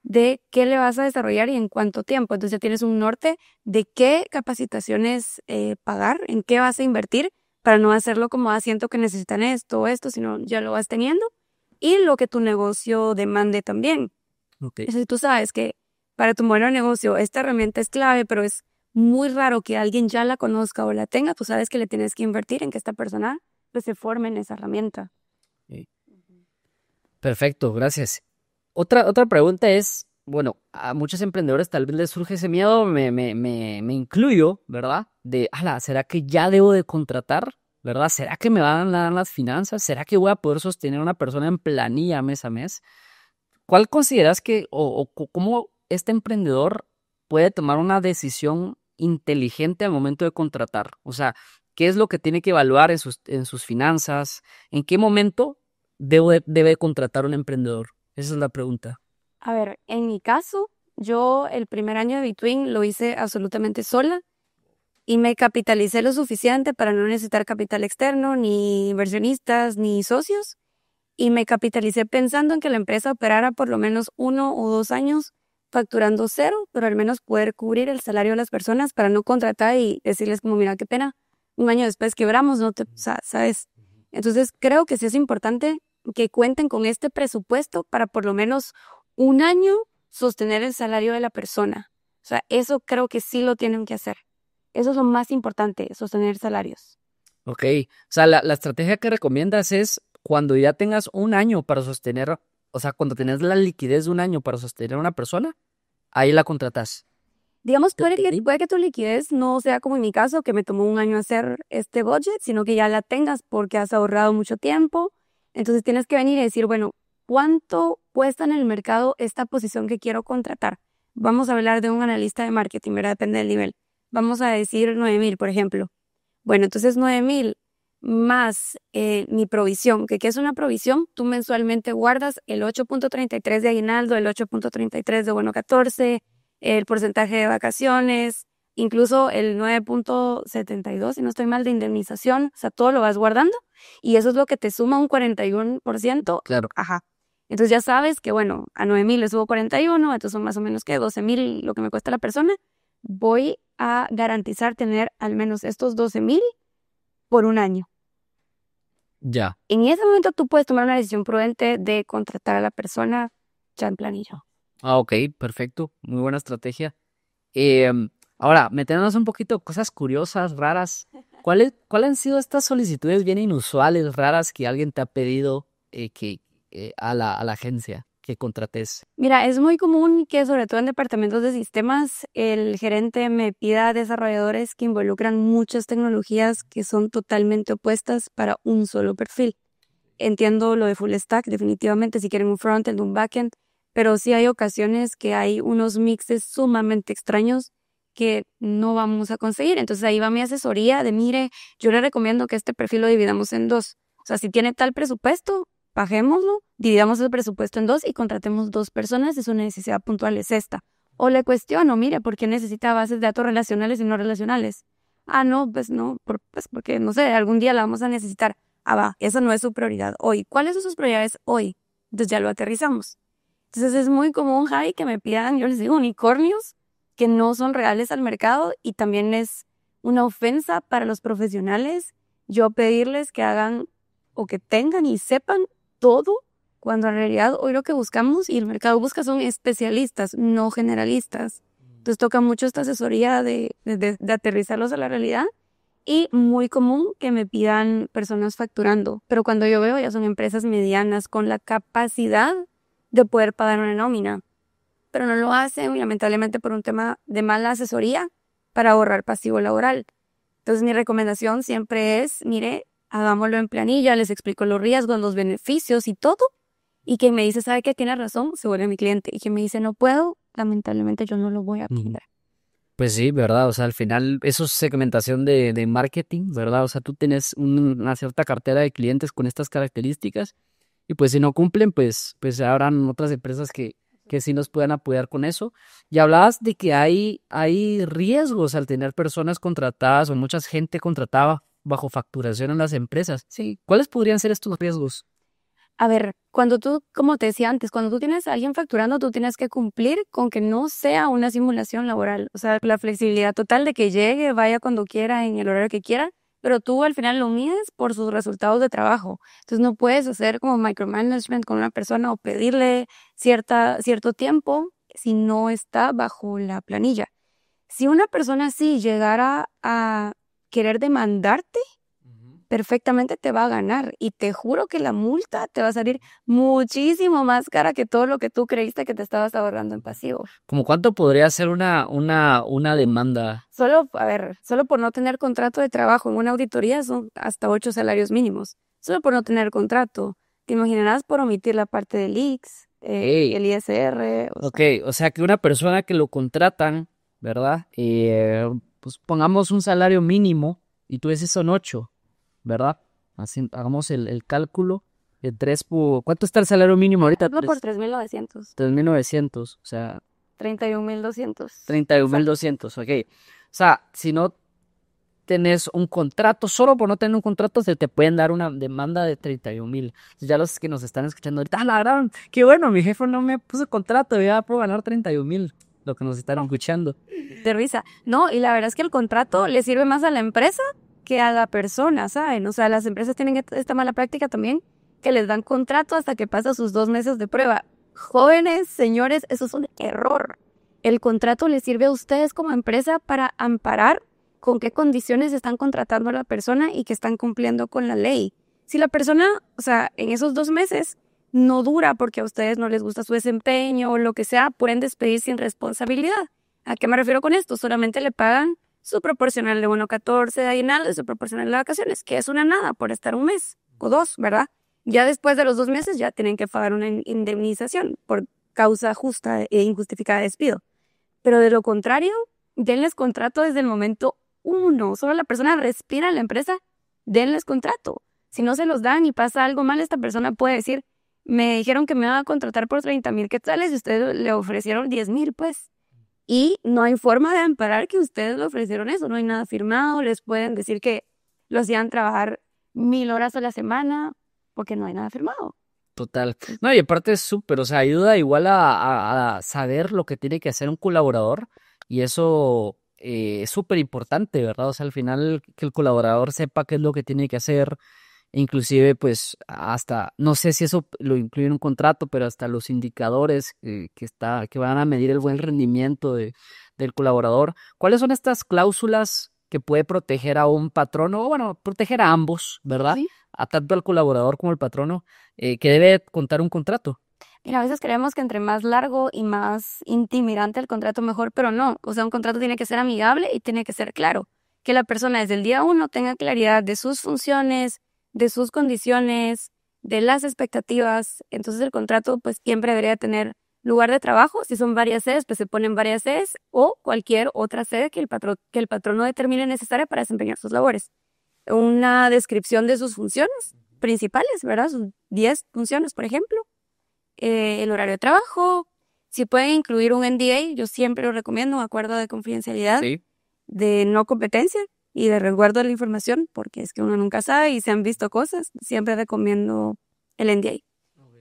de qué le vas a desarrollar y en cuánto tiempo. Entonces ya tienes un norte de qué capacitaciones pagar, en qué vas a invertir, para no hacerlo como, siento que necesitan esto o esto, sino ya lo vas teniendo. Y lo que tu negocio demande también. Ok. Si tú sabes que para tu modelo de negocio esta herramienta es clave, pero es muy raro que alguien ya la conozca o la tenga, tú sabes que le tienes que invertir en que esta persona pues, se forme en esa herramienta. Sí. Perfecto, gracias. Otra pregunta es, bueno, a muchos emprendedores tal vez les surge ese miedo, me incluyo, ¿verdad? ¿Será que ya debo de contratar? ¿Verdad? ¿Será que me van a dar las finanzas? ¿Será que voy a poder sostener a una persona en planilla mes a mes? ¿Cuál consideras cómo este emprendedor puede tomar una decisión inteligente al momento de contratar? O sea, ¿qué es lo que tiene que evaluar en sus finanzas? ¿En qué momento debe contratar un emprendedor? Esa es la pregunta. A ver, en mi caso, yo el primer año de Between lo hice absolutamente sola y me capitalicé lo suficiente para no necesitar capital externo, ni inversionistas, ni socios. Y me capitalicé pensando en que la empresa operara por lo menos 1 o 2 años facturando cero, pero al menos poder cubrir el salario de las personas para no contratar y decirles como, mira, qué pena, un año después quebramos, no te, ¿sabes? Entonces creo que sí es importante que cuenten con este presupuesto para por lo menos un año sostener el salario de la persona. O sea, eso creo que sí lo tienen que hacer. Eso es lo más importante, sostener salarios. Ok, o sea, la estrategia que recomiendas es cuando ya tengas un año para sostener, o sea, cuando tenés la liquidez de un año para sostener a una persona, ahí la contratas. Digamos, puede que tu liquidez no sea como en mi caso, que me tomó un año hacer este budget, sino que ya la tengas porque has ahorrado mucho tiempo. Entonces tienes que venir y decir, bueno, ¿cuánto cuesta en el mercado esta posición que quiero contratar? Vamos a hablar de un analista de marketing, ¿verdad? Depende del nivel. Vamos a decir 9,000, por ejemplo. Bueno, entonces 9,000 más mi provisión. ¿Qué es una provisión? Tú mensualmente guardas el 8.33 de aguinaldo, el 8.33 de bono 14, el porcentaje de vacaciones, incluso el 9.72, si no estoy mal, de indemnización. O sea, todo lo vas guardando y eso es lo que te suma un 41%. Claro. Ajá. Entonces ya sabes que, bueno, a 9,000 le subo 41, entonces son más o menos que 12,000 lo que me cuesta la persona. Voy a garantizar tener al menos estos 12,000 por un año. Ya. En ese momento tú puedes tomar una decisión prudente de contratar a la persona ya en planilla. Ok, perfecto. Muy buena estrategia. Ahora, metiéndonos un poquito cosas curiosas, raras. ¿Cuáles han sido estas solicitudes bien inusuales, raras que alguien te ha pedido a la agencia que contrates? Mira, es muy común que sobre todo en departamentos de sistemas el gerente me pida desarrolladores que involucran muchas tecnologías que son totalmente opuestas para un solo perfil. Entiendo lo de full stack, definitivamente, si quieren un frontend, un backend, pero sí hay ocasiones que hay unos mixes sumamente extraños que no vamos a conseguir. Entonces ahí va mi asesoría de, mire, yo le recomiendo que este perfil lo dividamos en dos. O sea, si tiene tal presupuesto, bajémoslo, dividamos el presupuesto en dos y contratemos 2 personas si su necesidad puntual es esta. O le cuestiono, mire, ¿por qué necesita bases de datos relacionales y no relacionales? Ah, no, pues no, porque no sé, algún día la vamos a necesitar. Ah, va, esa no es su prioridad hoy. ¿Cuáles son sus prioridades hoy? Entonces ya lo aterrizamos. Entonces es muy común, Javi, que me pidan, yo les digo, unicornios que no son reales al mercado y también es una ofensa para los profesionales yo pedirles que hagan o que tengan y sepan todo, cuando en realidad hoy lo que buscamos y el mercado busca son especialistas, no generalistas. Entonces toca mucho esta asesoría de aterrizarlos a la realidad y muy común que me pidan personas facturando, pero cuando yo veo ya son empresas medianas con la capacidad de poder pagar una nómina, pero no lo hacen lamentablemente por un tema de mala asesoría para ahorrar pasivo laboral. Entonces mi recomendación siempre es, mire, hagámoslo en planilla, les explico los riesgos, los beneficios y todo. Y quien me dice, ¿sabe qué? Tiene razón, se vuelve mi cliente. Y quien me dice, no puedo, lamentablemente yo no lo voy a atender. Pues sí, ¿verdad? O sea, al final eso es segmentación de marketing, ¿verdad? O sea, tú tienes una cierta cartera de clientes con estas características y pues si no cumplen, pues habrán otras empresas que sí nos puedan apoyar con eso. Y hablabas de que hay riesgos al tener personas contratadas o mucha gente contratada bajo facturación en las empresas. Sí. ¿Cuáles podrían ser estos riesgos? A ver, cuando tú, como te decía antes, cuando tú tienes a alguien facturando, tú tienes que cumplir con que no sea una simulación laboral. O sea, la flexibilidad total de que llegue, vaya cuando quiera, en el horario que quiera, pero tú al final lo mides por sus resultados de trabajo. Entonces no puedes hacer como micromanagement con una persona o pedirle cierto tiempo si no está bajo la planilla. Si una persona así llegara a querer demandarte, perfectamente te va a ganar y te juro que la multa te va a salir muchísimo más cara que todo lo que tú creíste que te estabas ahorrando en pasivo. ¿Cómo cuánto podría ser una demanda? Solo por no tener contrato de trabajo en una auditoría son hasta 8 salarios mínimos. Solo por no tener contrato. Te imaginarás por omitir la parte del IX, el ISR. Ok, o sea que una persona que lo contratan, ¿verdad? Pues pongamos un salario mínimo y tú dices son 8, ¿verdad? Así, hagamos el cálculo. ¿Cuánto está el salario mínimo ahorita? Por 3,900. 3,900, o sea, 31,200. 31,200, ok. O sea, si no tenés un contrato, solo por no tener un contrato se te pueden dar una demanda de 31,000. Ya los que nos están escuchando ahorita, la verdad, qué bueno, mi jefe no me puso contrato, ya puedo ganar 31,000, lo que nos están escuchando. De risa. No, y la verdad es que el contrato le sirve más a la empresa que a la persona, ¿saben? O sea, las empresas tienen esta mala práctica también, que les dan contrato hasta que pasa sus 2 meses de prueba. Jóvenes, señores, eso es un error. El contrato les sirve a ustedes como empresa para amparar con qué condiciones están contratando a la persona y que están cumpliendo con la ley. Si la persona, o sea, en esos 2 meses no dura porque a ustedes no les gusta su desempeño o lo que sea, pueden despedir sin responsabilidad. ¿A qué me refiero con esto? Solamente le pagan su proporcional de 1.14 de aguinaldo y su proporcional de vacaciones, que es una nada por estar un mes o dos, ¿verdad? Ya después de los 2 meses ya tienen que pagar una indemnización por causa justa e injustificada de despido. Pero de lo contrario, denles contrato desde el momento 1. Solo la persona respira en la empresa, denles contrato. Si no se los dan y pasa algo mal, esta persona puede decir, me dijeron que me iban a contratar por 30,000 quetzales y ustedes le ofrecieron 10,000, pues. Y no hay forma de amparar que ustedes le ofrecieron eso, no hay nada firmado, les pueden decir que los hacían trabajar 1,000 horas a la semana, porque no hay nada firmado. Total. No, y aparte es súper, o sea, ayuda igual a saber lo que tiene que hacer un colaborador y eso es súper importante, ¿verdad? O sea, al final que el colaborador sepa qué es lo que tiene que hacer, e inclusive pues hasta, no sé si eso lo incluye en un contrato, pero hasta los indicadores que van a medir el buen rendimiento del colaborador. ¿Cuáles son estas cláusulas que puede proteger a un patrono? O bueno, proteger a ambos, ¿verdad? Sí. A tanto al colaborador como al patrono, que debe contar un contrato. Mira, a veces creemos que entre más largo y más intimidante el contrato, mejor, pero no. O sea, un contrato tiene que ser amigable y tiene que ser claro. Que la persona desde el día 1 tenga claridad de sus funciones, de sus condiciones, de las expectativas. Entonces el contrato pues siempre debería tener lugar de trabajo. Si son varias sedes, pues se ponen varias sedes o cualquier otra sede que el patrono determine necesaria para desempeñar sus labores. Una descripción de sus funciones principales, ¿verdad? Sus 10 funciones, por ejemplo. El horario de trabajo. Si pueden incluir un NDA, yo siempre lo recomiendo, un acuerdo de confidencialidad, Sí. de no competencia y de resguardo de la información, porque es que uno nunca sabe y se han visto cosas. Siempre recomiendo el NDA.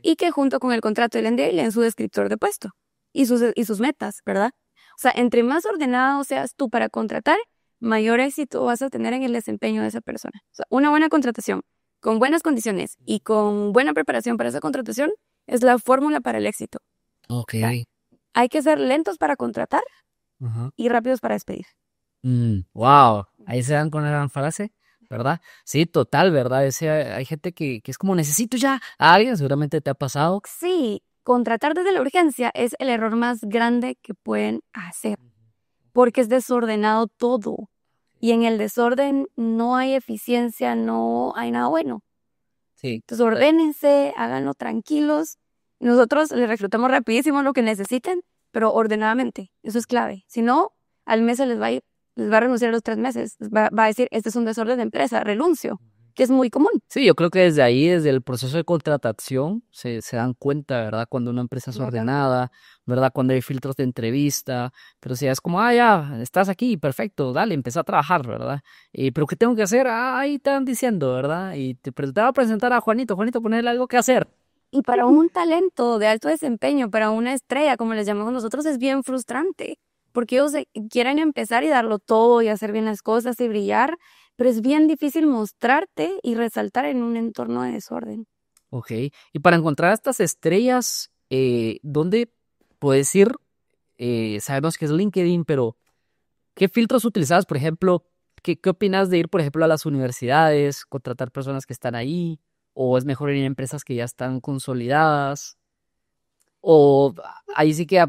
Y que junto con el contrato del NDA leen su descriptor de puesto y sus metas, ¿verdad? O sea, entre más ordenado seas tú para contratar, mayor éxito vas a tener en el desempeño de esa persona. O sea, una buena contratación con buenas condiciones y con buena preparación para esa contratación es la fórmula para el éxito. Ok. Hay que ser lentos para contratar Ajá. y rápidos para despedir. Wow, ahí se dan con la gran frase, ¿verdad? Sí, total, ¿verdad? Hay gente que es como necesito ya a alguien, seguramente te ha pasado. Sí, contratar desde la urgencia es el error más grande que pueden hacer, porque es desordenado todo. Y en el desorden no hay eficiencia, no hay nada bueno. Sí. Entonces ordénense, háganlo tranquilos. Nosotros les reclutamos rapidísimo lo que necesiten, pero ordenadamente. Eso es clave. Si no, al mes les va a renunciar a los 3 meses. Va a decir, este es un desorden de empresa, renuncio, que es muy común. Sí, yo creo que desde ahí, desde el proceso de contratación, se dan cuenta, ¿verdad? Cuando una empresa es ordenada, ¿verdad? Cuando hay filtros de entrevista, pero si es como, ya, estás aquí, perfecto, dale, empieza a trabajar, ¿verdad? Pero ¿qué tengo que hacer? Ahí están diciendo, ¿verdad? Y te voy a presentar a Juanito, ponerle algo que hacer. Y para un talento de alto desempeño, para una estrella, como les llamamos nosotros, es bien frustrante, porque ellos quieren empezar y darlo todo y hacer bien las cosas y brillar, pero es bien difícil mostrarte y resaltar en un entorno de desorden. Ok, y para encontrar estas estrellas, ¿dónde puedes ir? Sabemos que es LinkedIn, pero ¿qué filtros utilizabas, por ejemplo? ¿Qué opinas de ir, por ejemplo, a las universidades, contratar personas que están ahí? ¿O es mejor ir a empresas que ya están consolidadas? ¿O ahí sí que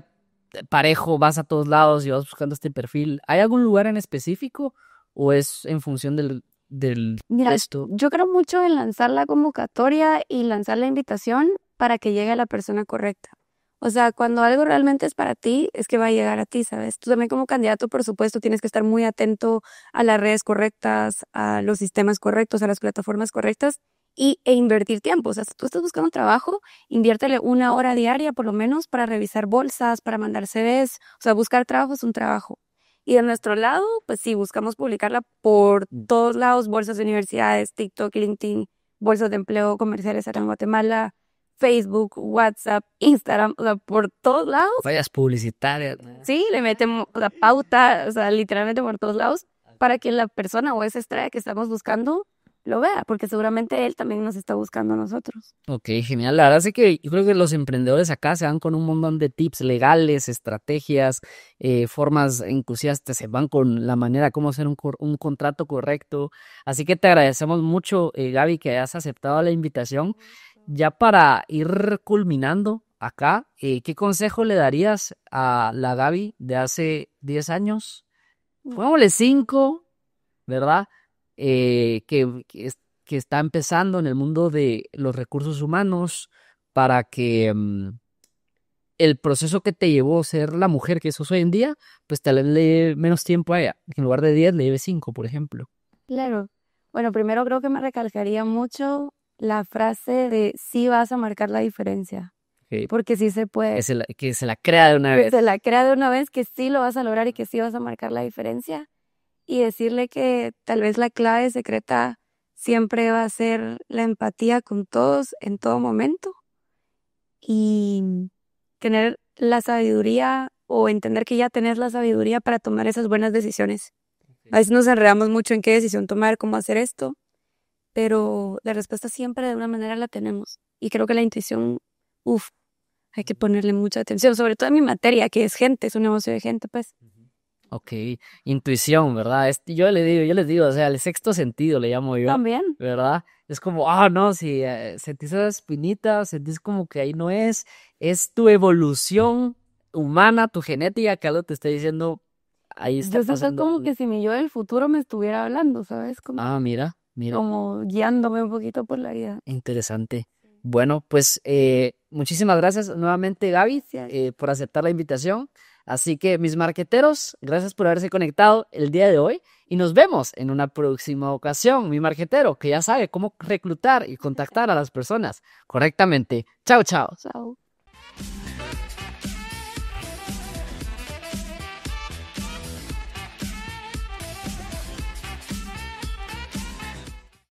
parejo vas a todos lados y vas buscando este perfil? ¿Hay algún lugar en específico o es en función del Mira, resto? yo creo mucho en lanzar la convocatoria y lanzar la invitación para que llegue a la persona correcta. O sea, cuando algo realmente es para ti, es que va a llegar a ti, ¿sabes? Tú también como candidato, por supuesto, tienes que estar muy atento a las redes correctas, a los sistemas correctos, a las plataformas correctas e invertir tiempo. O sea, si tú estás buscando trabajo, inviértele 1 hora diaria por lo menos para revisar bolsas, para mandar CVs. O sea, buscar trabajo es un trabajo. Y de nuestro lado, pues sí, buscamos publicarla por todos lados, bolsas de universidades, TikTok, LinkedIn, bolsas de empleo comerciales acá en Guatemala, Facebook, WhatsApp, Instagram, o sea, por todos lados. Fallas publicitarias. Sí, le metemos la pauta, o sea, literalmente por todos lados, para que la persona o esa estrella que estamos buscando lo vea, porque seguramente él también nos está buscando a nosotros. Ok, genial. La verdad es que yo creo que los emprendedores acá se van con un montón de tips legales, estrategias, formas, inclusive hasta se van con la manera cómo hacer un contrato correcto. Así que te agradecemos mucho, Gaby, que hayas aceptado la invitación. Ya para ir culminando, acá, ¿qué consejo le darías a la Gaby de hace 10 años? Pongámosle 5, ¿verdad? Que está empezando en el mundo de los recursos humanos para que el proceso que te llevó a ser la mujer que sos hoy en día, pues tal vez le lleve menos tiempo a ella. En lugar de 10, le lleve 5, por ejemplo. Claro. Bueno, primero creo que me recalcaría mucho la frase de sí vas a marcar la diferencia, Que, porque sí se puede. que se la crea de una vez. Se la crea de una vez que sí lo vas a lograr y que sí vas a marcar la diferencia. Y decirle que tal vez la clave secreta siempre va a ser la empatía con todos en todo momento y tener la sabiduría o entender que ya tenés la sabiduría para tomar esas buenas decisiones. A veces nos enredamos mucho en qué decisión tomar, cómo hacer esto, pero la respuesta siempre de una manera la tenemos. Y creo que la intuición, hay que ponerle mucha atención, sobre todo en mi materia, que es gente, es un negocio de gente, pues. Ok, intuición, ¿verdad? Yo les digo, o sea, el sexto sentido le llamo yo, También. ¿verdad? Es como, no, si sentís esa espinita, sentís como que ahí no es tu evolución humana, tu genética, que algo te está diciendo, ahí está Yo siento pasando como algo. que si mi yo del futuro me estuviera hablando, ¿sabes? Como, Mira, como guiándome un poquito por la vida. interesante. Bueno, pues muchísimas gracias nuevamente, Gaby, por aceptar la invitación. Así que, mis marqueteros, gracias por haberse conectado el día de hoy y nos vemos en una próxima ocasión. Mi marquetero, que ya sabe cómo reclutar y contactar a las personas correctamente. Chao, chao. Chao.